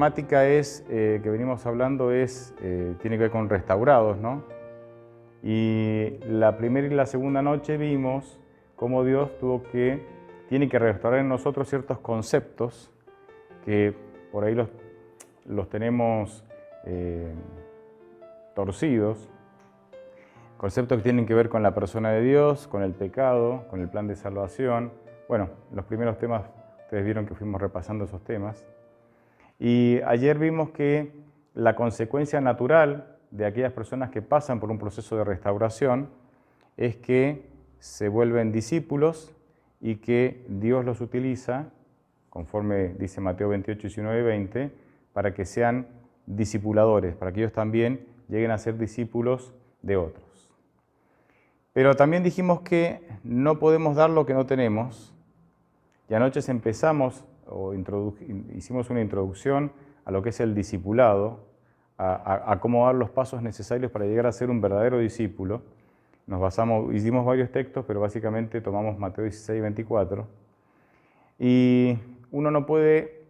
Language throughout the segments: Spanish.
temática que venimos hablando tiene que ver con restaurados, ¿no? Y la primera y la segunda noche vimos cómo Dios tiene que restaurar en nosotros ciertos conceptos que por ahí los tenemos torcidos. Conceptos que tienen que ver con la persona de Dios, con el pecado, con el plan de salvación. Bueno, los primeros temas, ustedes vieron que fuimos repasando esos temas. Y ayer vimos que la consecuencia natural de aquellas personas que pasan por un proceso de restauración es que se vuelven discípulos y que Dios los utiliza, conforme dice Mateo 28, 19 y 20, para que sean discipuladores, para que ellos también lleguen a ser discípulos de otros. Pero también dijimos que no podemos dar lo que no tenemos. Y anoche hicimos una introducción a lo que es el discipulado, a cómo dar los pasos necesarios para llegar a ser un verdadero discípulo. Hicimos varios textos, pero básicamente tomamos Mateo 16, 24. Y uno no puede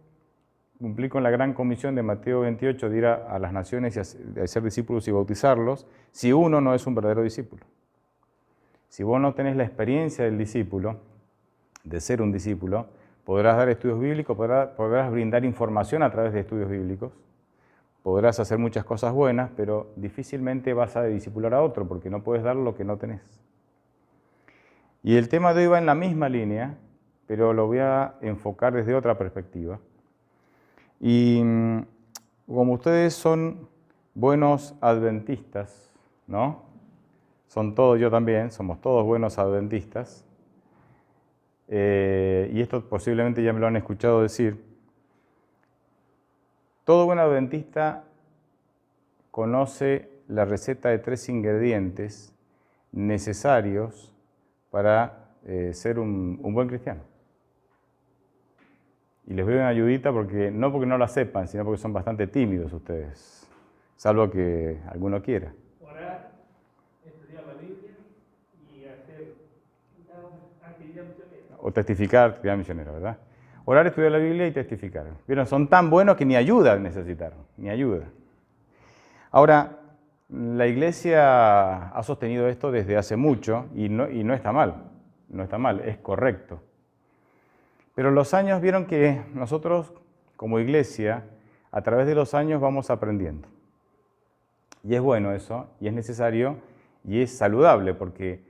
cumplir con la gran comisión de Mateo 28 de ir a las naciones y a ser discípulos y bautizarlos si uno no es un verdadero discípulo. Si vos no tenés la experiencia del discípulo, de ser un discípulo, podrás dar estudios bíblicos, podrás brindar información a través de estudios bíblicos, podrás hacer muchas cosas buenas, pero difícilmente vas a discipular a otro porque no puedes dar lo que no tenés. Y el tema de hoy va en la misma línea, pero lo voy a enfocar desde otra perspectiva. Y como ustedes son buenos adventistas, ¿no? Yo también, somos todos buenos adventistas. Y esto posiblemente ya me lo han escuchado decir. Todo buen adventista conoce la receta de 3 ingredientes necesarios para ser un buen cristiano. Y les doy una ayudita porque no la sepan, sino porque son bastante tímidos ustedes, salvo que alguno quiera. Orar, estudiar la Biblia y hacer actividad misionera. O testificar, actividad misionera, ¿verdad? Orar, estudiar la Biblia y testificar. ¿Vieron? Son tan buenos que ni ayuda necesitaron, ni ayuda. Ahora, la Iglesia ha sostenido esto desde hace mucho y no está mal, es correcto. Pero los años vieron que nosotros, como Iglesia, a través de los años vamos aprendiendo. Y es bueno eso, y es necesario, y es saludable, porque,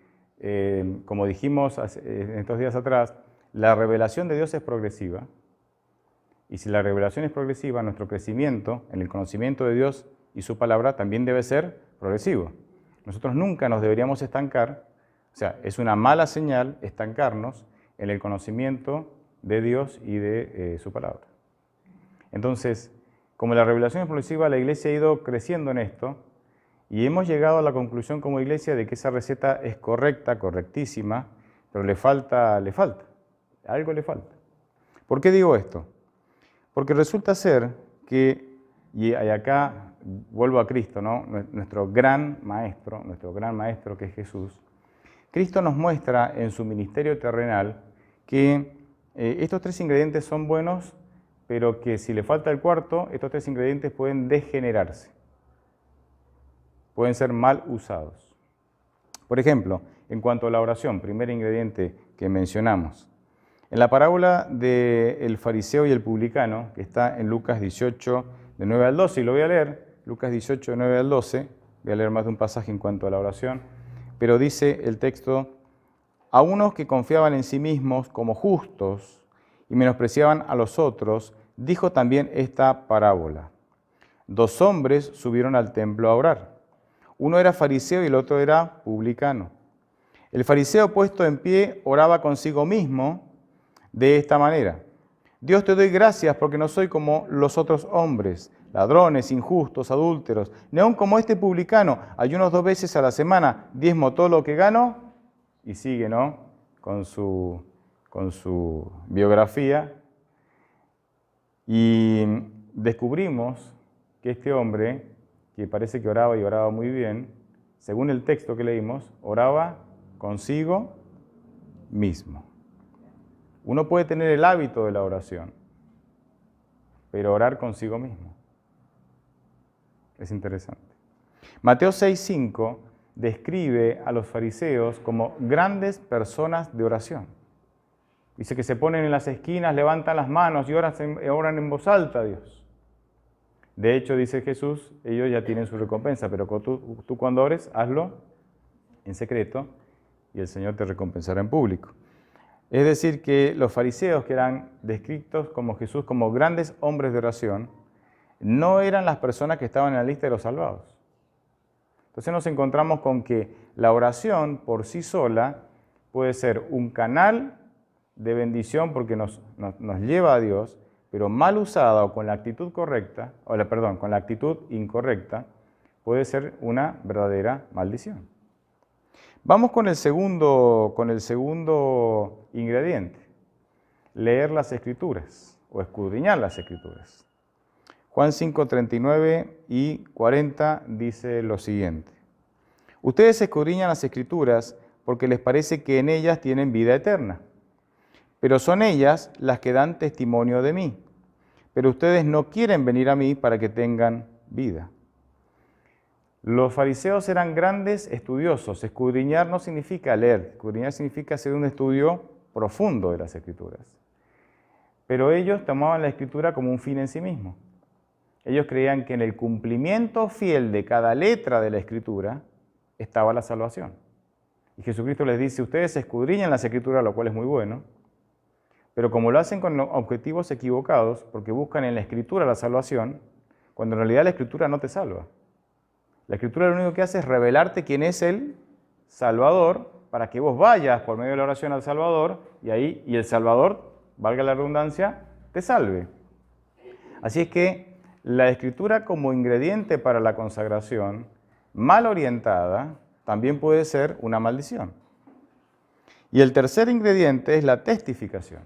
como dijimos en estos días atrás, la revelación de Dios es progresiva. Y si la revelación es progresiva, nuestro crecimiento en el conocimiento de Dios y su palabra también debe ser progresivo. Nosotros nunca nos deberíamos estancar, o sea, es una mala señal estancarnos en el conocimiento de Dios y de su palabra. Entonces, como la revelación es progresiva, la Iglesia ha ido creciendo en esto y hemos llegado a la conclusión como Iglesia de que esa receta es correcta, correctísima, pero le falta, algo le falta. ¿Por qué digo esto? Porque resulta ser que, y acá vuelvo a Cristo, ¿no? Nuestro gran maestro que es Jesús, Cristo nos muestra en su ministerio terrenal que estos 3 ingredientes son buenos, pero que si le falta el cuarto, estos 3 ingredientes pueden degenerarse, pueden ser mal usados. Por ejemplo, en cuanto a la oración, primer ingrediente que mencionamos, en la parábola del fariseo y el publicano, que está en Lucas 18, de 9 al 12, y lo voy a leer, Lucas 18, de 9 al 12, voy a leer más de un pasaje en cuanto a la oración, pero dice el texto: a unos que confiaban en sí mismos como justos y menospreciaban a los otros, dijo también esta parábola. 2 hombres subieron al templo a orar. Uno era fariseo y el otro era publicano. El fariseo, puesto en pie, oraba consigo mismo de esta manera: Dios, te doy gracias porque no soy como los otros hombres, ladrones, injustos, adúlteros, ni aun como este publicano. Ayuno 2 veces a la semana, diezmo todo lo que gano. Y sigue, ¿no?, con su biografía. Y descubrimos que este hombre, que parece que oraba y oraba muy bien, según el texto que leímos, oraba consigo mismo. Uno puede tener el hábito de la oración, pero orar consigo mismo. Es interesante. Mateo 6:5 describe a los fariseos como grandes personas de oración. Dice que se ponen en las esquinas, levantan las manos y oran en voz alta a Dios. De hecho, dice Jesús, ellos ya tienen su recompensa, pero tú cuando ores, hazlo en secreto y el Señor te recompensará en público. Es decir, que los fariseos, que eran descritos como Jesús como grandes hombres de oración, no eran las personas que estaban en la lista de los salvados. Entonces nos encontramos con que la oración por sí sola puede ser un canal de bendición porque nos lleva a Dios, pero mal usada o con la actitud correcta, con la actitud incorrecta, puede ser una verdadera maldición. Vamos con el segundo ingrediente, leer las Escrituras o escudriñar las Escrituras. Juan 5, 39 y 40 dice lo siguiente: ustedes escudriñan las Escrituras porque les parece que en ellas tienen vida eterna, pero son ellas las que dan testimonio de mí. Pero ustedes no quieren venir a mí para que tengan vida. Los fariseos eran grandes estudiosos. Escudriñar no significa leer, escudriñar significa hacer un estudio profundo de las Escrituras. Pero ellos tomaban la Escritura como un fin en sí mismo. Ellos creían que en el cumplimiento fiel de cada letra de la Escritura estaba la salvación. Y Jesucristo les dice, ustedes escudriñan las Escrituras, lo cual es muy bueno, pero como lo hacen con objetivos equivocados, porque buscan en la Escritura la salvación, cuando en realidad la Escritura no te salva. La Escritura lo único que hace es revelarte quién es el Salvador, para que vos vayas por medio de la oración al Salvador, y el Salvador, valga la redundancia, te salve. Así es que la Escritura como ingrediente para la consagración, mal orientada, también puede ser una maldición. Y el tercer ingrediente es la testificación.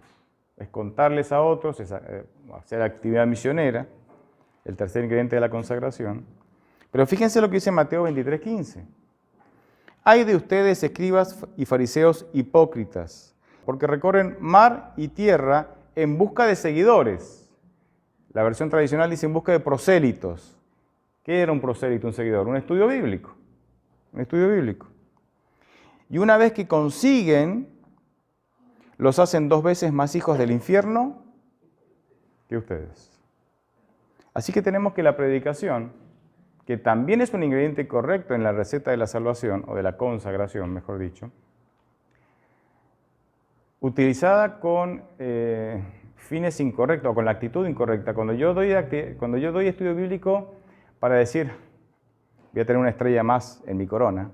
Es contarles a otros, es hacer actividad misionera, el tercer ingrediente de la consagración. Pero fíjense lo que dice Mateo 23:15. Ay de ustedes, escribas y fariseos hipócritas, porque recorren mar y tierra en busca de seguidores. La versión tradicional dice en busca de prosélitos. ¿Qué era un prosélito, un seguidor? Un estudio bíblico. Un estudio bíblico. Y una vez que consiguen, los hacen 2 veces más hijos del infierno que ustedes. Así que tenemos que la predicación, que también es un ingrediente correcto en la receta de la salvación, o de la consagración, mejor dicho, utilizada con fines incorrectos, o con la actitud incorrecta. Cuando yo doy estudio bíblico para decir, voy a tener una estrella más en mi corona,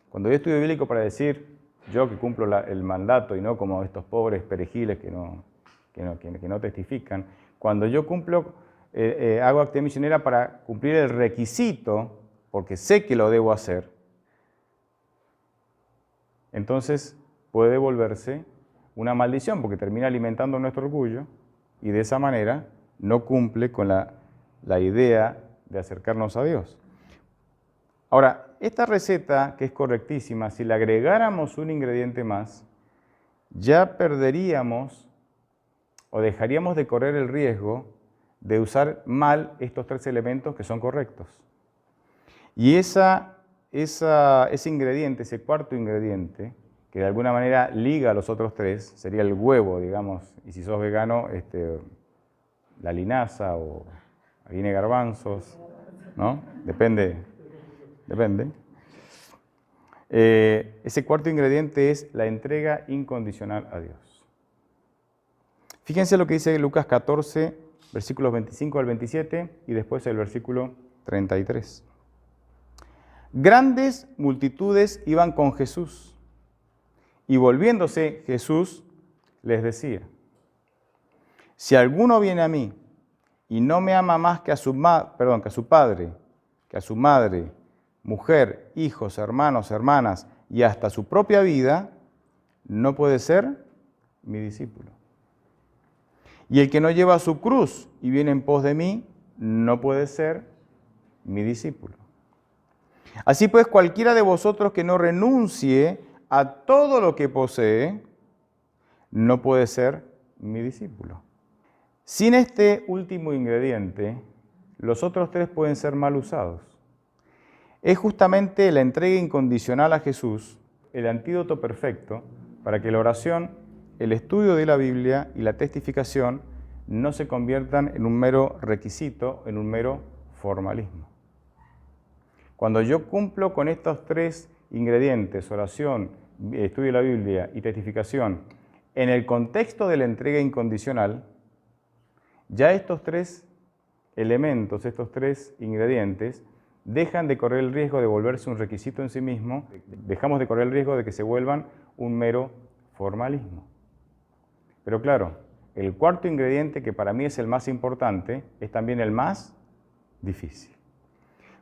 cuando doy estudio bíblico para decir, yo que cumplo el mandato y no como estos pobres perejiles que no testifican, cuando yo hago actividad misionera para cumplir el requisito, porque sé que lo debo hacer, entonces puede volverse una maldición, porque termina alimentando nuestro orgullo y de esa manera no cumple con la idea de acercarnos a Dios. Ahora, esta receta, que es correctísima, si le agregáramos un ingrediente más, ya perderíamos o dejaríamos de correr el riesgo de usar mal estos 3 elementos que son correctos. Y ese ingrediente, ese cuarto ingrediente, que de alguna manera liga a los otros 3, sería el huevo, digamos, y si sos vegano, la linaza o harina de garbanzos, ¿no? Depende. Ese cuarto ingrediente es la entrega incondicional a Dios. Fíjense lo que dice Lucas 14, versículos 25 al 27 y después el versículo 33. Grandes multitudes iban con Jesús y volviéndose Jesús les decía, si alguno viene a mí y no me ama más que a su padre, que a su madre, mujer, hijos, hermanos, hermanas y hasta su propia vida, no puede ser mi discípulo. Y el que no lleva su cruz y viene en pos de mí, no puede ser mi discípulo. Así pues, cualquiera de vosotros que no renuncie a todo lo que posee, no puede ser mi discípulo. Sin este último ingrediente, los otros tres pueden ser mal usados. Es justamente la entrega incondicional a Jesús el antídoto perfecto para que la oración, el estudio de la Biblia y la testificación no se conviertan en un mero requisito, en un mero formalismo. Cuando yo cumplo con estos tres ingredientes, oración, estudio de la Biblia y testificación, en el contexto de la entrega incondicional, ya estos tres elementos, estos tres ingredientes, dejan de correr el riesgo de volverse un requisito en sí mismo, dejamos de correr el riesgo de que se vuelvan un mero formalismo. Pero claro, el cuarto ingrediente, que para mí es el más importante, es también el más difícil.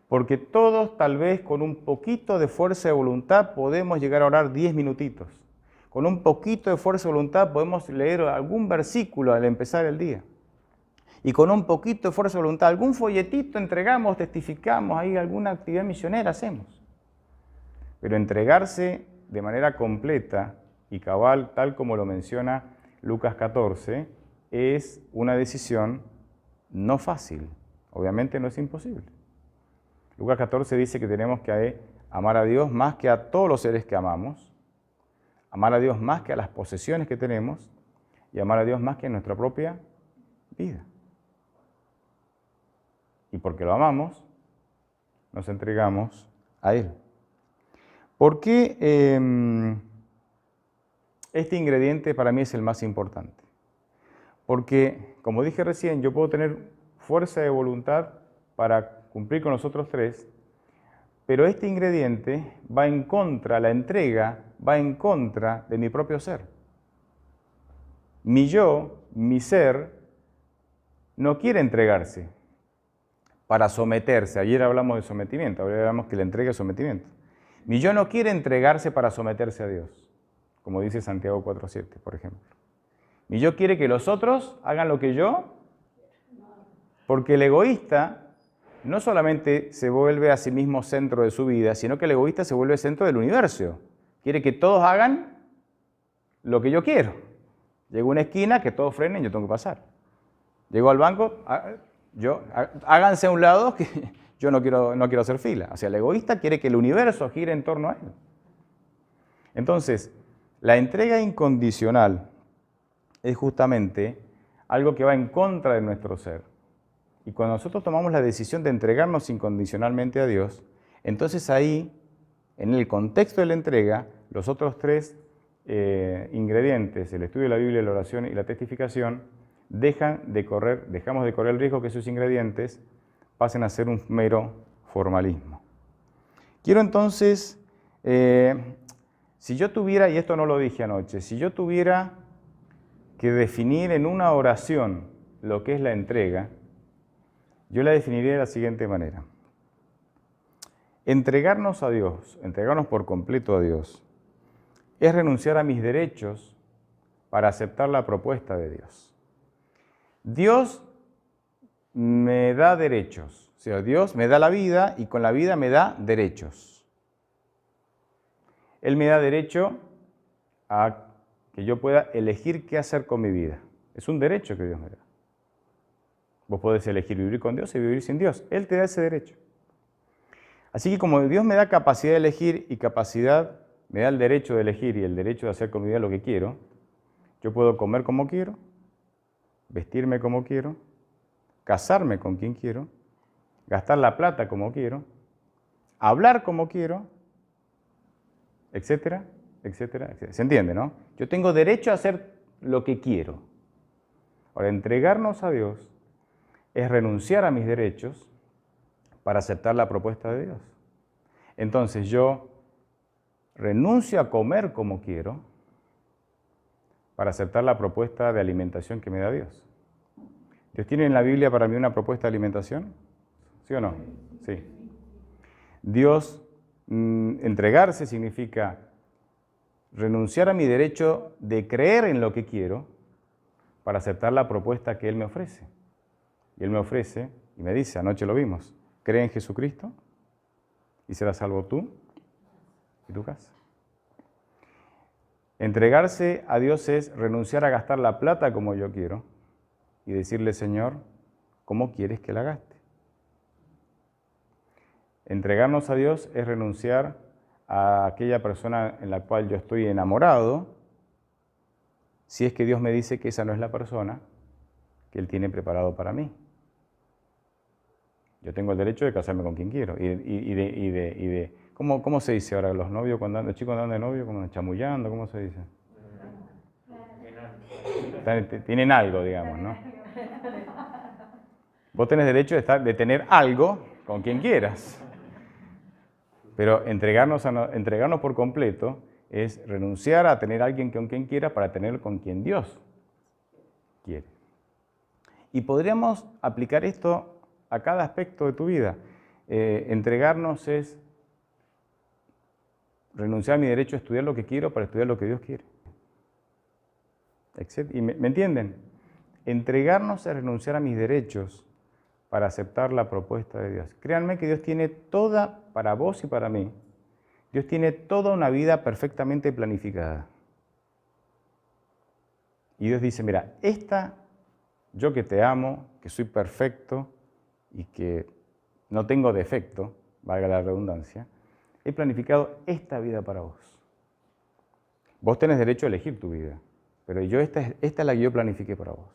Porque todos, tal vez con un poquito de fuerza de voluntad, podemos llegar a orar 10 minutitos. Con un poquito de fuerza de voluntad podemos leer algún versículo al empezar el día. Y con un poquito de fuerza de voluntad, algún folletito entregamos, testificamos, ahí alguna actividad misionera hacemos. Pero entregarse de manera completa y cabal, tal como lo menciona Lucas 14, es una decisión no fácil. Obviamente no es imposible. Lucas 14 dice que tenemos que amar a Dios más que a todos los seres que amamos, amar a Dios más que a las posesiones que tenemos y amar a Dios más que a nuestra propia vida. Y porque lo amamos, nos entregamos a Él. ¿Por qué este ingrediente para mí es el más importante? Porque, como dije recién, yo puedo tener fuerza de voluntad para cumplir con los otros tres, pero este ingrediente va en contra, la entrega va en contra de mi propio ser. Mi yo, mi ser, no quiere entregarse para someterse. Ayer hablamos de sometimiento, ahora hablamos que la entrega es sometimiento. Mi yo no quiere entregarse para someterse a Dios, como dice Santiago 4:7, por ejemplo. Mi yo quiere que los otros hagan lo que yo, porque el egoísta no solamente se vuelve a sí mismo centro de su vida, sino que el egoísta se vuelve centro del universo. Quiere que todos hagan lo que yo quiero. Llego a una esquina, que todos frenen, yo tengo que pasar. Llego al banco, háganse a un lado, que yo no quiero hacer fila. O sea, el egoísta quiere que el universo gire en torno a él. Entonces, la entrega incondicional es justamente algo que va en contra de nuestro ser. Y cuando nosotros tomamos la decisión de entregarnos incondicionalmente a Dios, entonces ahí, en el contexto de la entrega, los otros tres ingredientes, el estudio de la Biblia, la oración y la testificación, dejamos de correr el riesgo que esos ingredientes pasen a ser un mero formalismo. Quiero entonces, si yo tuviera, y esto no lo dije anoche, si yo tuviera que definir en una oración lo que es la entrega, yo la definiría de la siguiente manera. Entregarnos a Dios, entregarnos por completo a Dios, es renunciar a mis derechos para aceptar la propuesta de Dios. Dios me da derechos, o sea, Dios me da la vida y con la vida me da derechos. Él me da derecho a que yo pueda elegir qué hacer con mi vida. Es un derecho que Dios me da. Vos podés elegir vivir con Dios y vivir sin Dios. Él te da ese derecho. Así que como Dios me da capacidad de elegir y me da el derecho de elegir y el derecho de hacer con mi vida lo que quiero, yo puedo comer como quiero, vestirme como quiero, casarme con quien quiero, gastar la plata como quiero, hablar como quiero, etcétera, etcétera, etcétera. ¿Se entiende, no? Yo tengo derecho a hacer lo que quiero. Ahora, entregarnos a Dios es renunciar a mis derechos para aceptar la propuesta de Dios. Entonces yo renuncio a comer como quiero para aceptar la propuesta de alimentación que me da Dios. ¿Dios tiene en la Biblia para mí una propuesta de alimentación? ¿Sí o no? Sí. Dios, entregarse significa renunciar a mi derecho de creer en lo que quiero para aceptar la propuesta que Él me ofrece. Y Él me ofrece y me dice, anoche lo vimos, cree en Jesucristo y serás salvo tú y tu casa. Entregarse a Dios es renunciar a gastar la plata como yo quiero y decirle, Señor, ¿cómo quieres que la gaste? Entregarnos a Dios es renunciar a aquella persona en la cual yo estoy enamorado, si es que Dios me dice que esa no es la persona que Él tiene preparado para mí. Yo tengo el derecho de casarme con quien quiero. ¿Cómo se dice ahora los novios, los chicos cuando andan de novio, como chamullando, ¿cómo se dice? Tienen algo, digamos, ¿no? Vos tenés derecho de tener algo con quien quieras. Pero entregarnos por completo es renunciar a tener a alguien con quien quiera para tener con quien Dios quiere. Y podríamos aplicar esto a cada aspecto de tu vida. Entregarnos es renunciar a mi derecho a estudiar lo que quiero para estudiar lo que Dios quiere. ¿Y me entienden? Entregarnos es renunciar a mis derechos para aceptar la propuesta de Dios. Créanme que Dios tiene toda, para vos y para mí, Dios tiene toda una vida perfectamente planificada. Y Dios dice, mira, yo que te amo, que soy perfecto y que no tengo defecto, valga la redundancia, he planificado esta vida para vos. Vos tenés derecho a elegir tu vida, pero esta es la que yo planifiqué para vos.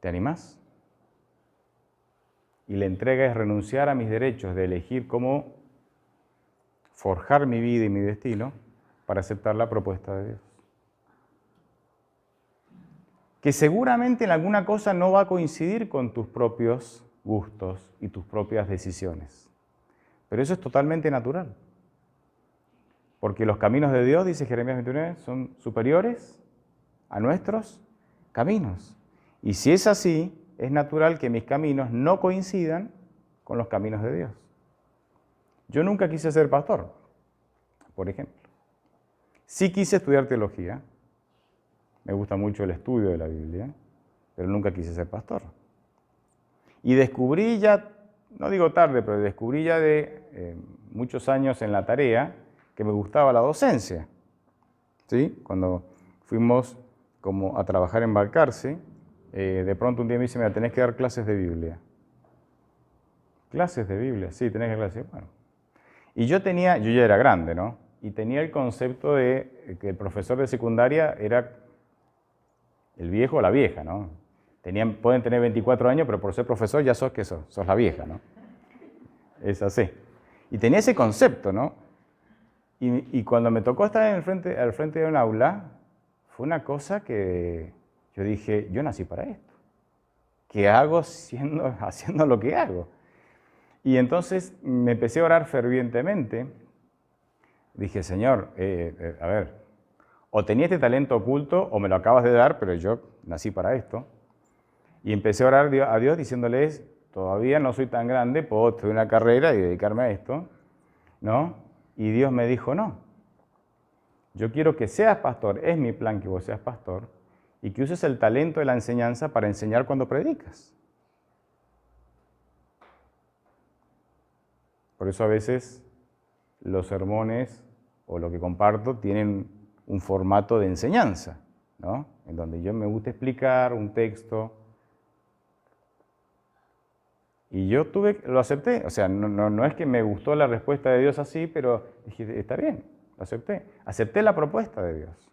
¿Te animás? Y la entrega es renunciar a mis derechos de elegir cómo forjar mi vida y mi destino para aceptar la propuesta de Dios. Que seguramente en alguna cosa no va a coincidir con tus propios gustos y tus propias decisiones. Pero eso es totalmente natural. Porque los caminos de Dios, dice Jeremías 29, son superiores a nuestros caminos. Y si es así, es natural que mis caminos no coincidan con los caminos de Dios. Yo nunca quise ser pastor, por ejemplo. Sí quise estudiar teología. Me gusta mucho el estudio de la Biblia, pero nunca quise ser pastor. Y descubrí ya, no digo tarde, pero descubrí ya de muchos años en la tarea que me gustaba la docencia. ¿Sí? Cuando fuimos como a trabajar en Balcarce, de pronto un día me dice, mira, tenés que dar clases de Biblia. ¿Clases de Biblia? Sí, tenés que dar clases. Bueno. Y yo ya era grande, ¿no? Y tenía el concepto de que el profesor de secundaria era el viejo o la vieja, ¿no? Pueden tener 24 años, pero por ser profesor ya sos la vieja, ¿no? Es así. Y tenía ese concepto, ¿no? Y cuando me tocó estar al frente de un aula, fue una cosa que yo dije, yo nací para esto. ¿Qué hago haciendo lo que hago? Y entonces me empecé a orar fervientemente. Dije, Señor, a ver, o tenía este talento oculto o me lo acabas de dar, pero yo nací para esto. Y empecé a orar a Dios diciéndoles, todavía no soy tan grande, puedo estudiar una carrera y dedicarme a esto, ¿no? Y Dios me dijo, no, yo quiero que seas pastor, es mi plan que vos seas pastor, y que uses el talento de la enseñanza para enseñar cuando predicas. Por eso a veces los sermones o lo que comparto tienen un formato de enseñanza, ¿no? En donde yo me gusta explicar un texto. Y yo lo acepté. O sea, no es que me gustó la respuesta de Dios así, pero dije, está bien, lo acepté. Acepté la propuesta de Dios.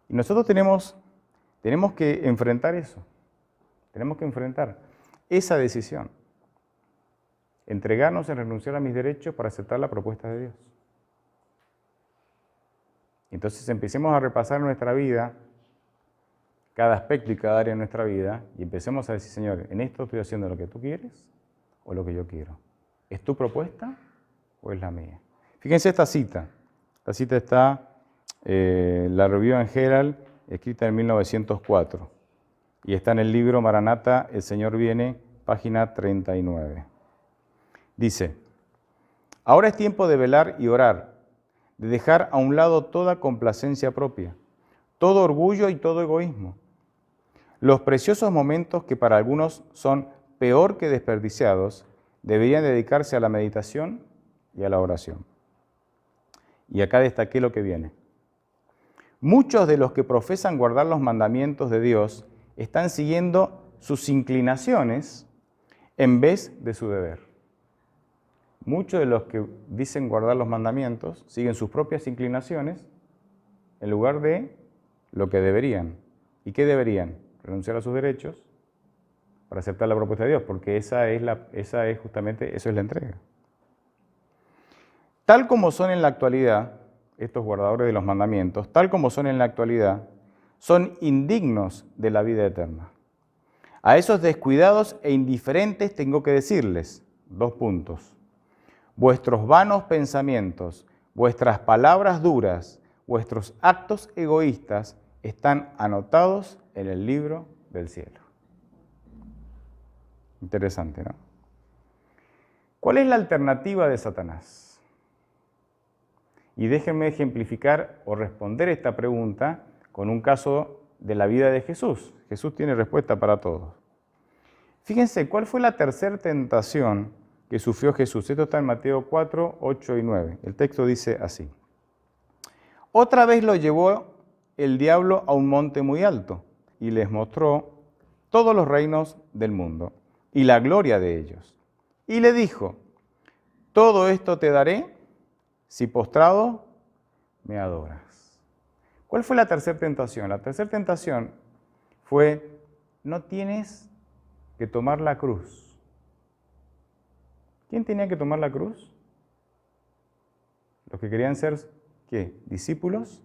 Y nosotros tenemos que enfrentar eso. Tenemos que enfrentar esa decisión. Entregarnos en renunciar a mis derechos para aceptar la propuesta de Dios. Entonces empecemos a repasar nuestra vida, cada aspecto y cada área de nuestra vida, y empecemos a decir, Señor, ¿en esto estoy haciendo lo que tú quieres o lo que yo quiero? ¿Es tu propuesta o es la mía? Fíjense esta cita. Esta cita está, la Review and Herald, escrita en 1904, y está en el libro Maranata, El Señor viene, página 39. Dice, ahora es tiempo de velar y orar, de dejar a un lado toda complacencia propia, todo orgullo y todo egoísmo. Los preciosos momentos que para algunos son peor que desperdiciados, deberían dedicarse a la meditación y a la oración. Y acá destaqué lo que viene. Muchos de los que profesan guardar los mandamientos de Dios están siguiendo sus inclinaciones en vez de su deber. Muchos de los que dicen guardar los mandamientos siguen sus propias inclinaciones en lugar de lo que deberían. ¿Y qué deberían? Renunciar a sus derechos para aceptar la propuesta de Dios, porque eso es la entrega. Tal como son en la actualidad, estos guardadores de los mandamientos, tal como son en la actualidad, son indignos de la vida eterna. A esos descuidados e indiferentes tengo que decirles 2 puntos. Vuestros vanos pensamientos, vuestras palabras duras, vuestros actos egoístas están anotados en el libro del cielo. Interesante, ¿no? ¿Cuál es la alternativa de Satanás? Y déjenme ejemplificar o responder esta pregunta con un caso de la vida de Jesús. Jesús tiene respuesta para todos. Fíjense, ¿cuál fue la tercera tentación que sufrió Jesús? Esto está en Mateo 4, 8 y 9. El texto dice así. Otra vez lo llevó el diablo a un monte muy alto y les mostró todos los reinos del mundo y la gloria de ellos. Y le dijo, todo esto te daré si postrado me adoras. ¿Cuál fue la tercera tentación? La tercera tentación fue, no tienes que tomar la cruz. ¿Quién tenía que tomar la cruz? Los que querían ser, ¿qué? Discípulos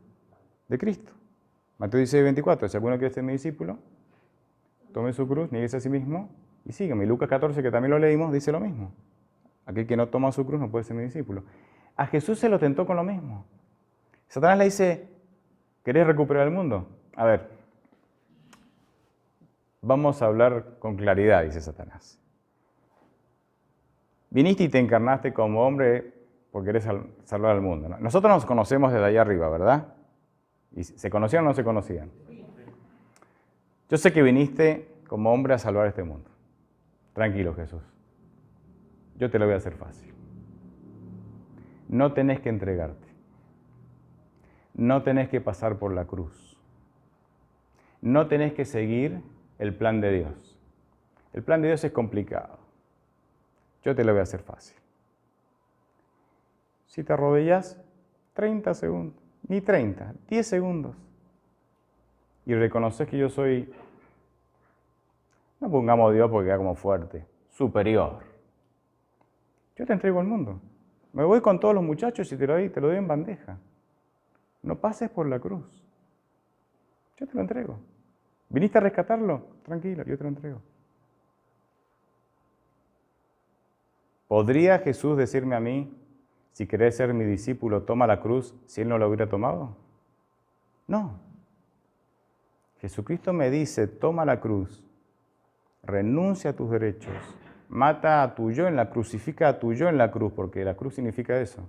de Cristo. Mateo 16, 24, si alguno quiere ser mi discípulo, tome su cruz, nieguese a sí mismo y sígueme. Y Lucas 14, que también lo leímos, dice lo mismo. Aquel que no toma su cruz no puede ser mi discípulo. A Jesús se lo tentó con lo mismo. Satanás le dice, ¿querés recuperar el mundo? A ver, vamos a hablar con claridad, dice Satanás. Viniste y te encarnaste como hombre porque querés salvar al mundo, ¿no? Nosotros nos conocemos desde allá arriba, ¿verdad? ¿Y se conocían o no se conocían? Yo sé que viniste como hombre a salvar este mundo. Tranquilo, Jesús. Yo te lo voy a hacer fácil. No tenés que entregarte. No tenés que pasar por la cruz. No tenés que seguir el plan de Dios. El plan de Dios es complicado. Yo te lo voy a hacer fácil. Si te arrodillas, 30 segundos, ni 30, 10 segundos. Y reconoces que yo soy, no pongamos Dios porque queda como fuerte, superior. Yo te entrego al mundo. Me voy con todos los muchachos y te lo doy en bandeja. No pases por la cruz. Yo te lo entrego. ¿Viniste a rescatarlo? Tranquilo, yo te lo entrego. ¿Podría Jesús decirme a mí, si querés ser mi discípulo, toma la cruz, si Él no lo hubiera tomado? No. Jesucristo me dice, toma la cruz, renuncia a tus derechos, mata a tu yo en la cruz, crucifica a tu yo en la cruz, porque la cruz significa eso.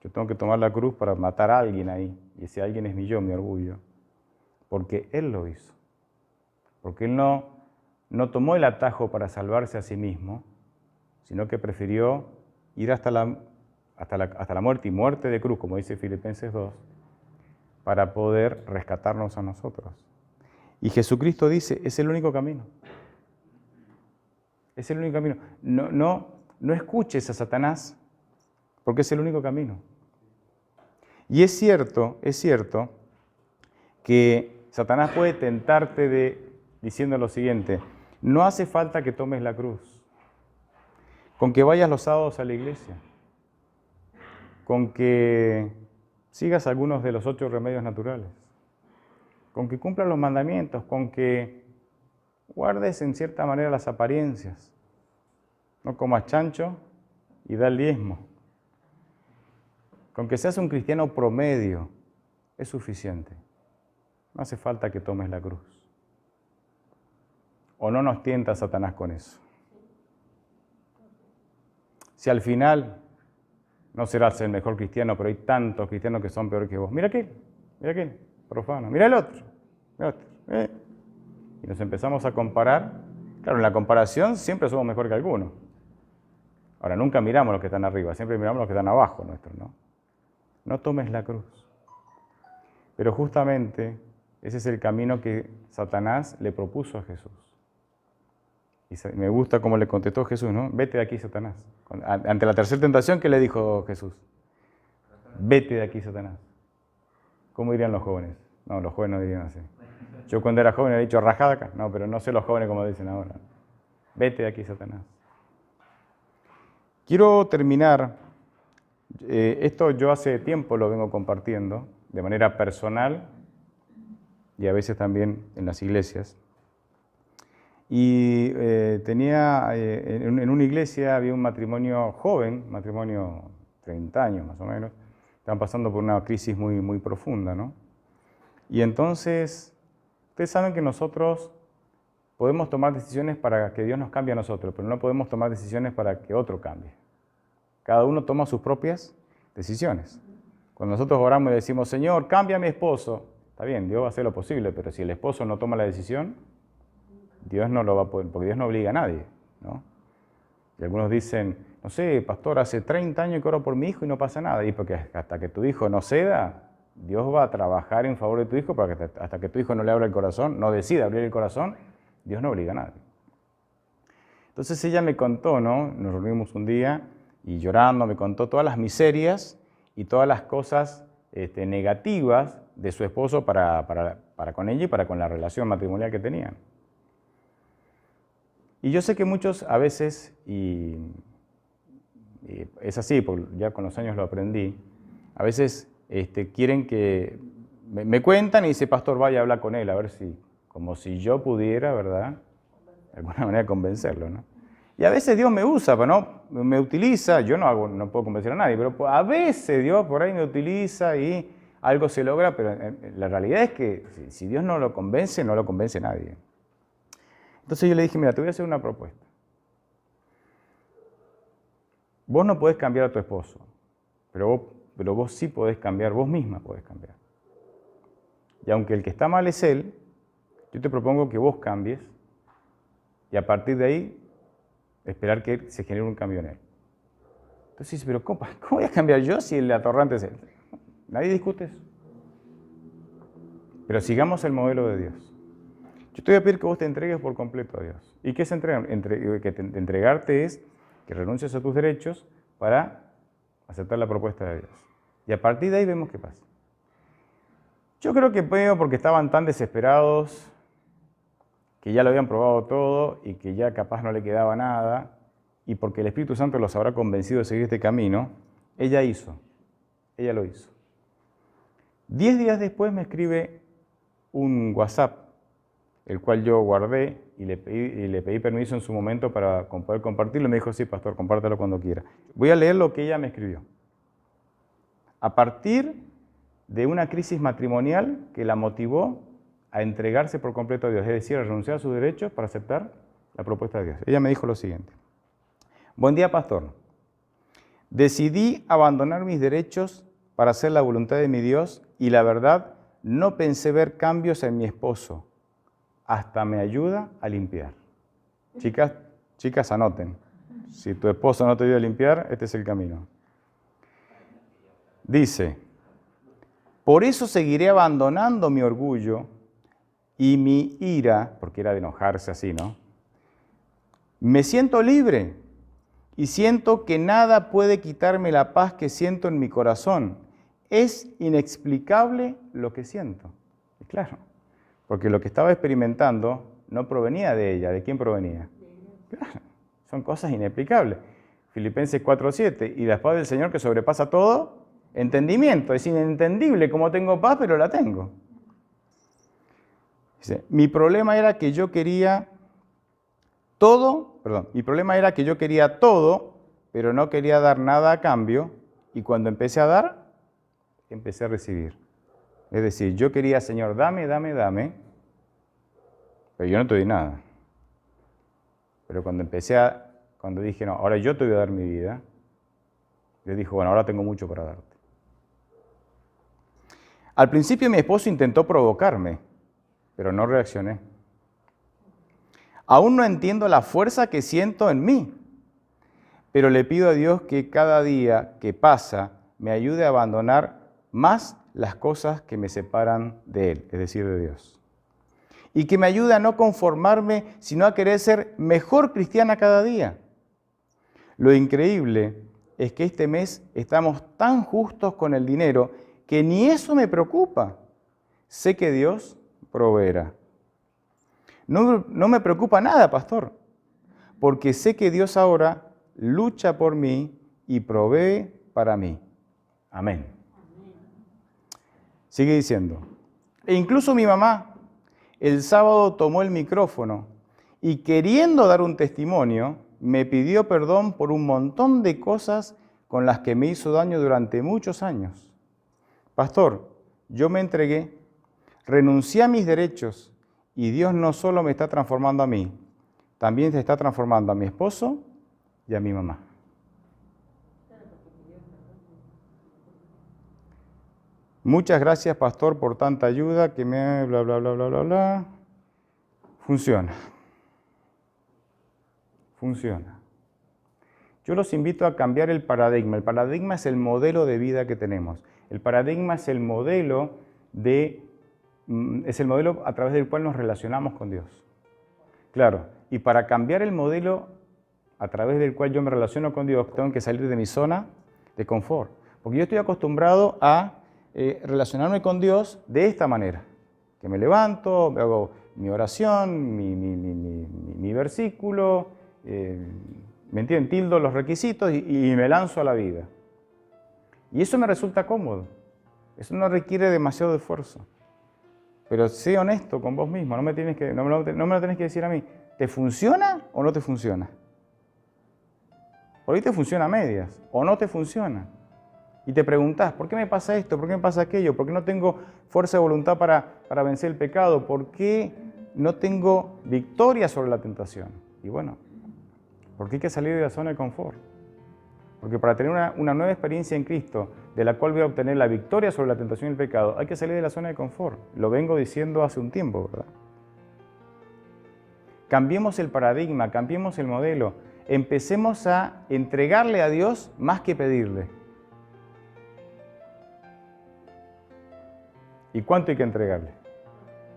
Yo tengo que tomar la cruz para matar a alguien ahí, y ese alguien es mi yo, mi orgullo, porque Él lo hizo. Porque Él no tomó el atajo para salvarse a sí mismo, sino que prefirió ir hasta la muerte y muerte de cruz, como dice Filipenses 2, para poder rescatarnos a nosotros. Y Jesucristo dice, es el único camino. Es el único camino. No escuches a Satanás, porque es el único camino. Y es cierto que Satanás puede tentarte diciendo lo siguiente, no hace falta que tomes la cruz, con que vayas los sábados a la iglesia, con que sigas algunos de los 8 remedios naturales, con que cumplas los mandamientos, con que guardes en cierta manera las apariencias, no comas chancho y da el diezmo, con que seas un cristiano promedio, es suficiente. No hace falta que tomes la cruz. ¿O no nos tienta Satanás con eso? Si al final no serás el mejor cristiano, pero hay tantos cristianos que son peores que vos. Mira aquel, profano. Mira el otro. Y nos empezamos a comparar. Claro, en la comparación siempre somos mejor que algunos. Ahora, nunca miramos los que están arriba, siempre miramos los que están abajo nuestros, ¿no? No tomes la cruz. Pero justamente Ese es el camino que Satanás le propuso a Jesús. Y me gusta cómo le contestó Jesús, ¿no? Vete de aquí, Satanás. Ante la tercera tentación, ¿qué le dijo Jesús? Vete de aquí, Satanás. ¿Cómo dirían los jóvenes? No, los jóvenes no dirían así. Yo cuando era joven he dicho rajada acá. No, pero no sé los jóvenes cómo dicen ahora. Vete de aquí, Satanás. Quiero terminar. Esto yo hace tiempo lo vengo compartiendo de manera personal y a veces también en las iglesias. Y en una iglesia había un matrimonio joven, matrimonio 30 años más o menos, estaban pasando por una crisis muy, muy profunda, ¿no? Y entonces, ustedes saben que nosotros podemos tomar decisiones para que Dios nos cambie a nosotros, pero no podemos tomar decisiones para que otro cambie. Cada uno toma sus propias decisiones. Cuando nosotros oramos y decimos, Señor, cambia a mi esposo, está bien, Dios va a hacer lo posible, pero si el esposo no toma la decisión, Dios no lo va a poder, porque Dios no obliga a nadie, ¿no? Y algunos dicen, no sé, pastor, hace 30 años que oro por mi hijo y no pasa nada. Y porque hasta que tu hijo no ceda, Dios va a trabajar en favor de tu hijo, para que hasta que tu hijo no le abra el corazón, no decida abrir el corazón, Dios no obliga a nadie. Entonces ella me contó, ¿no? Nos reunimos un día y llorando me contó todas las miserias y todas las cosas negativas de su esposo para con ella y para con la relación matrimonial que tenían. Y yo sé que muchos a veces, y es así, porque ya con los años lo aprendí, a veces quieren que, me cuentan y dice, pastor, vaya a hablar con él, a ver si, como si yo pudiera, ¿verdad?, de alguna manera convencerlo, ¿no? Y a veces Dios me usa, ¿no? Me utiliza, yo no puedo convencer a nadie, pero a veces Dios por ahí me utiliza y algo se logra, pero la realidad es que si Dios no lo convence nadie. Entonces yo le dije, mira, te voy a hacer una propuesta. Vos no podés cambiar a tu esposo, pero vos sí podés cambiar, vos misma podés cambiar. Y aunque el que está mal es él, yo te propongo que vos cambies y a partir de ahí esperar que se genere un cambio en él. Entonces dice, pero ¿cómo voy a cambiar yo si el atorrante es él? Nadie discute eso. Pero sigamos el modelo de Dios. Yo te voy a pedir que vos te entregues por completo a Dios. ¿Y qué es entregar? Entregarte es que renuncies a tus derechos para aceptar la propuesta de Dios. Y a partir de ahí vemos qué pasa. Yo creo que porque estaban tan desesperados, que ya lo habían probado todo y que ya capaz no le quedaba nada, y porque el Espíritu Santo los habrá convencido de seguir este camino, ella lo hizo. 10 días después me escribe un WhatsApp, el cual yo guardé y le pedí permiso en su momento para poder compartirlo. Y me dijo, sí, pastor, compártelo cuando quiera. Voy a leer lo que ella me escribió. A partir de una crisis matrimonial que la motivó a entregarse por completo a Dios, es decir, a renunciar a sus derechos para aceptar la propuesta de Dios. Ella me dijo lo siguiente. Buen día, pastor. Decidí abandonar mis derechos para hacer la voluntad de mi Dios y la verdad no pensé ver cambios en mi esposo. Hasta me ayuda a limpiar. Chicas, anoten. Si tu esposo no te ayuda a limpiar, este es el camino. Dice, por eso seguiré abandonando mi orgullo y mi ira, porque era de enojarse así, ¿no? Me siento libre y siento que nada puede quitarme la paz que siento en mi corazón. Es inexplicable lo que siento. Y claro. Porque lo que estaba experimentando no provenía de ella. ¿De quién provenía? Claro, son cosas inexplicables. Filipenses 4:7. Y la paz del Señor que sobrepasa todo entendimiento. Es inentendible cómo tengo paz, pero la tengo. Dice, mi problema era que yo quería todo, pero no quería dar nada a cambio. Y cuando empecé a dar, empecé a recibir. Es decir, yo quería, Señor, dame, pero yo no te doy nada. Pero cuando dije, no, ahora yo te voy a dar mi vida, Dios dijo, bueno, ahora tengo mucho para darte. Al principio mi esposo intentó provocarme, pero no reaccioné. Aún no entiendo la fuerza que siento en mí, pero le pido a Dios que cada día que pasa me ayude a abandonar más las cosas que me separan de Él, es decir, de Dios. Y que me ayude a no conformarme, sino a querer ser mejor cristiana cada día. Lo increíble es que este mes estamos tan justos con el dinero que ni eso me preocupa. Sé que Dios proveerá. No me preocupa nada, pastor, porque sé que Dios ahora lucha por mí y provee para mí. Amén. Sigue diciendo, e incluso mi mamá el sábado tomó el micrófono y queriendo dar un testimonio, me pidió perdón por un montón de cosas con las que me hizo daño durante muchos años. Pastor, yo me entregué, renuncié a mis derechos y Dios no solo me está transformando a mí, también se está transformando a mi esposo y a mi mamá. Muchas gracias, pastor, por tanta ayuda que me... bla, bla, bla, bla, bla, bla. Funciona. Funciona. Yo los invito a cambiar el paradigma. El paradigma es el modelo de vida que tenemos. El paradigma es el modelo a través del cual nos relacionamos con Dios. Claro, y para cambiar el modelo a través del cual yo me relaciono con Dios, tengo que salir de mi zona de confort. Porque yo estoy acostumbrado a relacionarme con Dios de esta manera. Que me levanto, hago mi oración, mi versículo, ¿me entienden? Tildo los requisitos y me lanzo a la vida. Y eso me resulta cómodo. Eso no requiere demasiado esfuerzo. Pero sé honesto con vos mismo, no me lo tenés que decir a mí. ¿Te funciona o no te funciona? Por ahí te funciona a medias o no te funciona. Y te preguntás, ¿por qué me pasa esto? ¿Por qué me pasa aquello? ¿Por qué no tengo fuerza de voluntad para vencer el pecado? ¿Por qué no tengo victoria sobre la tentación? Y bueno, porque hay que salir de la zona de confort. Porque para tener una nueva experiencia en Cristo, de la cual voy a obtener la victoria sobre la tentación y el pecado, hay que salir de la zona de confort. Lo vengo diciendo hace un tiempo, ¿verdad? Cambiemos el paradigma, cambiemos el modelo. Empecemos a entregarle a Dios más que pedirle. ¿Y cuánto hay que entregarle?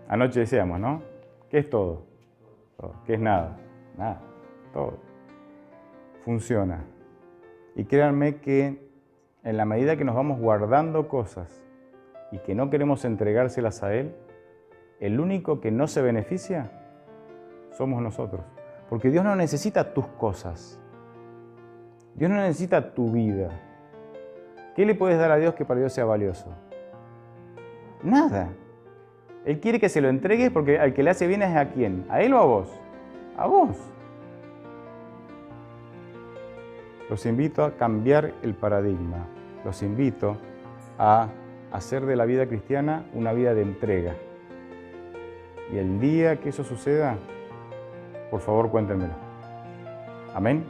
Anoche decíamos, ¿no? ¿Qué es todo? ¿Qué es nada? Nada, todo. Funciona. Y créanme que en la medida que nos vamos guardando cosas y que no queremos entregárselas a Él, el único que no se beneficia somos nosotros. Porque Dios no necesita tus cosas. Dios no necesita tu vida. ¿Qué le puedes dar a Dios que para Dios sea valioso? Nada. Él quiere que se lo entregues porque al que le hace bien es ¿a quién? ¿A Él o a vos? A vos. Los invito a cambiar el paradigma. Los invito a hacer de la vida cristiana una vida de entrega. Y el día que eso suceda, por favor cuéntenmelo. Amén.